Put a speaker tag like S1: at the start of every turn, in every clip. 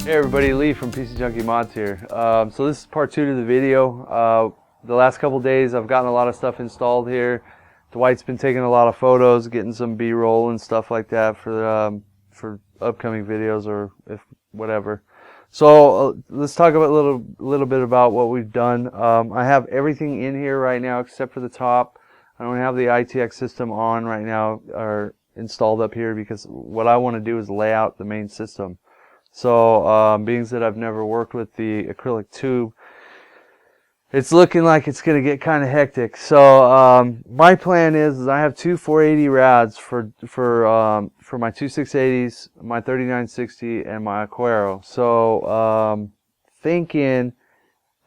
S1: Hey everybody, Lee from PcjunkieMods here. So this is part 2 to the video. The last couple days I've gotten a lot of stuff installed here. Dwight's been taking a lot of photos, getting some B-roll and stuff like that for upcoming videos or if whatever. So let's talk about a little bit about what we've done. I have everything in here right now except for the top. I don't have the ITX system on right now or installed up here because what I want to do is lay out the main system. So being that I've never worked with the acrylic tube, it's looking like it's going to get kind of hectic. So my plan is I have two 480 rads for my two 680s, my 3960, and my Aquero. So thinking,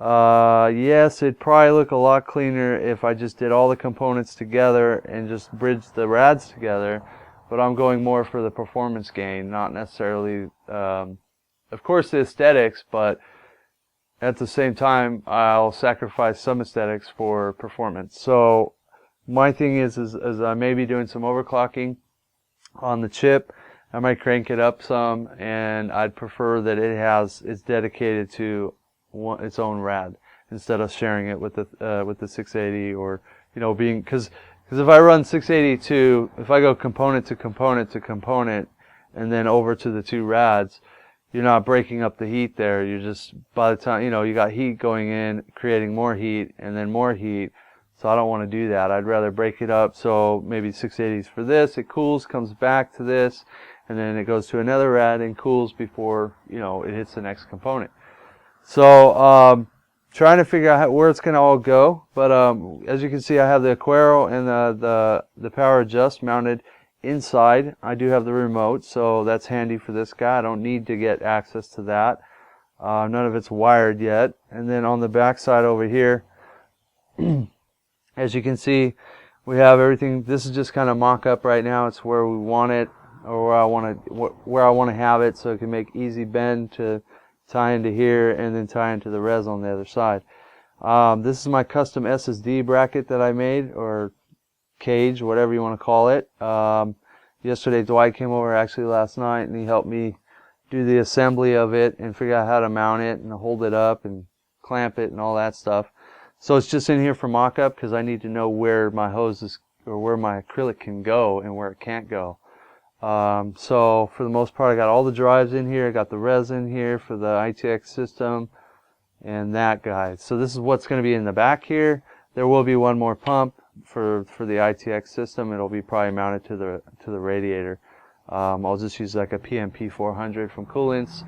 S1: yes, it'd probably look a lot cleaner if I just did all the components together and just bridged the rads together. But I'm going more for the performance gain, not necessarily, of course, the aesthetics, but at the same time, I'll sacrifice some aesthetics for performance. So my thing is I may be doing some overclocking on the chip. I might crank it up some, and I'd prefer that it's dedicated to its own rad instead of sharing it with the 680 or because if I run 682, if I go component to component to component and then over to the two rads, you're not breaking up the heat there. You're just, by the time, you got heat going in, creating more heat and then more heat. So I don't want to do that. I'd rather break it up. So maybe 680s for this, it cools, comes back to this, and then it goes to another rad and cools before, it hits the next component. So, trying to figure out where it's going to all go, but as you can see, I have the Aquero and the power adjust mounted inside. I do have the remote, so that's handy for this guy. I don't need to get access to that. None of it's wired yet. And then on the back side over here, as you can see, we have everything. This is just kind of mock-up right now. It's where we want it, or where I want to have it, so it can make easy bend to tie into here and then tie into the res on the other side. This is my custom SSD bracket that I made, or cage, whatever you want to call it. Yesterday Dwight came over, actually last night, and he helped me do the assembly of it and figure out how to mount it and hold it up and clamp it and all that stuff. So it's just in here for mock-up because I need to know where my hoses or where my acrylic can go and where it can't go. So for the most part, I got all the drives in here. I got the res in here for the ITX system and that guy. So this is what's going to be in the back here. There will be one more pump for the ITX system. It'll be probably mounted to the radiator. I'll just use like a PMP 400 from Coolants,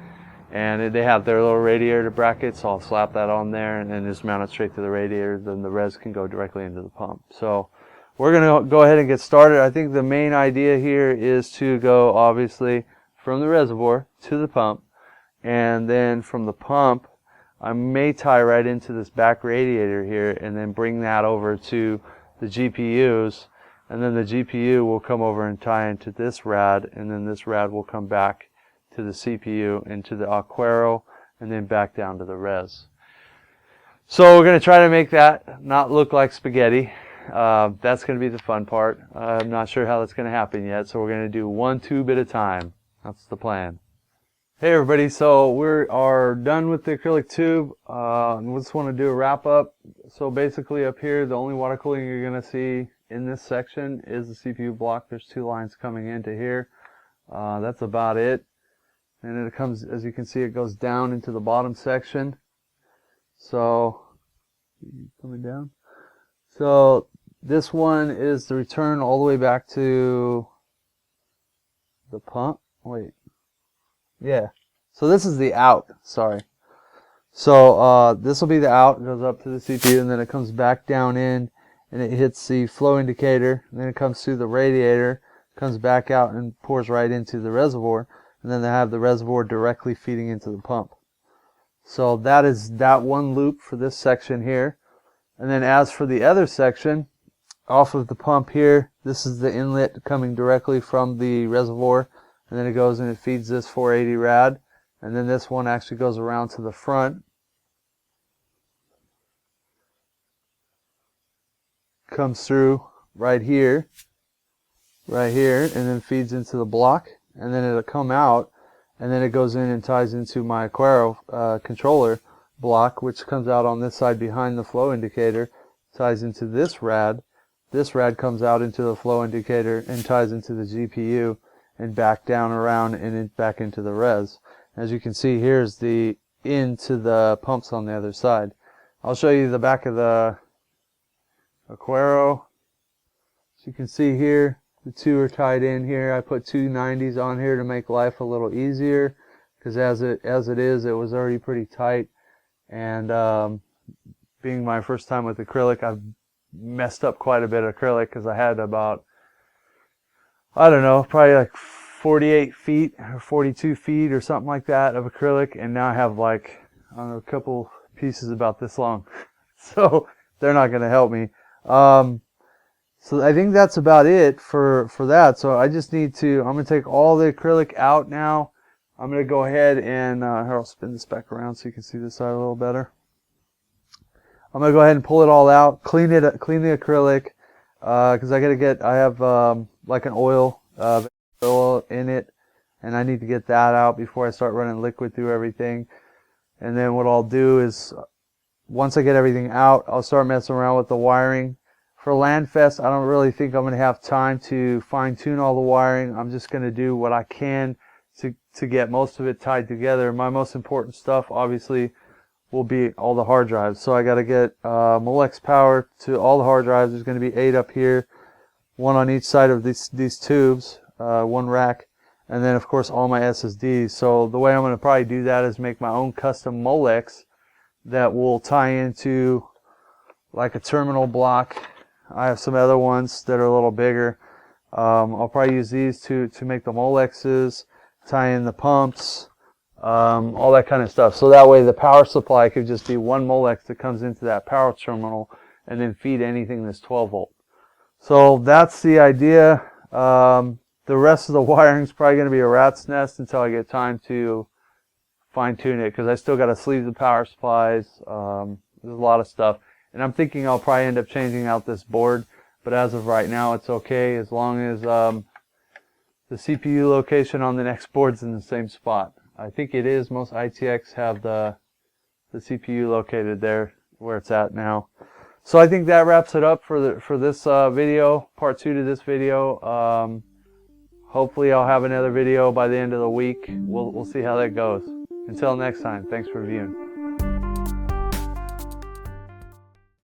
S1: and they have their little radiator bracket, so I'll slap that on there and then just mount it straight to the radiator. Then the res can go directly into the pump. So we're going to go ahead and get started. I think the main idea here is to go obviously from the reservoir to the pump, and then from the pump I may tie right into this back radiator here and then bring that over to the GPUs, and then the GPU will come over and tie into this rad, and then this rad will come back to the CPU, into the Aquaro, and then back down to the res. So we're going to try to make that not look like spaghetti. That's going to be the fun part. I'm not sure how that's going to happen yet, so we're going to do one tube at a time. That's the plan. Hey everybody, so we are done with the acrylic tube. We just want to do a wrap up. So basically up here, the only water cooling you're going to see in this section is the CPU block. There's 2 lines coming into here. That's about it. And then it comes, as you can see, it goes down into the bottom section. So, coming down. So this one is the return all the way back to the pump. Wait. Yeah. So this is the out. Sorry. So this will be the out. It goes up to the CPU, and then it comes back down in, and it hits the flow indicator. And then it comes through the radiator, comes back out, and pours right into the reservoir. And then they have the reservoir directly feeding into the pump. So that is that one loop for this section here. And then as for the other section, off of the pump here, this is the inlet coming directly from the reservoir, and then it goes and it feeds this 480 rad, and then this one actually goes around to the front, comes through right here, and then feeds into the block, and then it'll come out, and then it goes in and ties into my Aquaro controller block, which comes out on this side behind the flow indicator, ties into this rad. This rad comes out into the flow indicator and ties into the GPU and back down around and back into the res. As you can see, here's the into the pumps on the other side. I'll show you the back of the Aquaro. As you can see here, the 2 are tied in here. I put 2 90s on here to make life a little easier, because as it is, it was already pretty tight. And being my first time with acrylic, I've messed up quite a bit of acrylic, because I had about, I don't know, probably like 48 feet or 42 feet or something like that of acrylic, and now I have like, I don't know, a couple pieces about this long. So they're not going to help me. So I think that's about it for that. So I just need to, I'm going to take all the acrylic out now. I'm going to go ahead and, here, I'll spin this back around so you can see this side a little better. I'm going to go ahead and pull it all out, clean the acrylic, because I have like an oil in it, and I need to get that out before I start running liquid through everything. And then what I'll do is, once I get everything out, I'll start messing around with the wiring. For Landfest, I don't really think I'm going to have time to fine-tune all the wiring. I'm just going to do what I can to get most of it tied together. My most important stuff, obviously, will be all the hard drives. So I got to get Molex power to all the hard drives. There's going to be 8 up here, 1 on each side of these tubes, 1 rack, and then of course all my SSDs. So the way I'm going to probably do that is make my own custom Molex that will tie into like a terminal block. I have some other ones that are a little bigger. I'll probably use these to make the Molexes, tie in the pumps, all that kind of stuff. So that way the power supply could just be 1 Molex that comes into that power terminal and then feed anything that's 12 volt. So that's the idea. The rest of the wiring is probably going to be a rat's nest until I get time to fine tune it, because I still got to sleeve the power supplies. There's a lot of stuff. And I'm thinking I'll probably end up changing out this board, but as of right now it's okay, as long as the CPU location on the next board's in the same spot. I think it is. Most ITX have the CPU located there where it's at now. So I think that wraps it up for this video, part 2 to this video. Hopefully I'll have another video by the end of the week. We'll see how that goes. Until next time, thanks for viewing.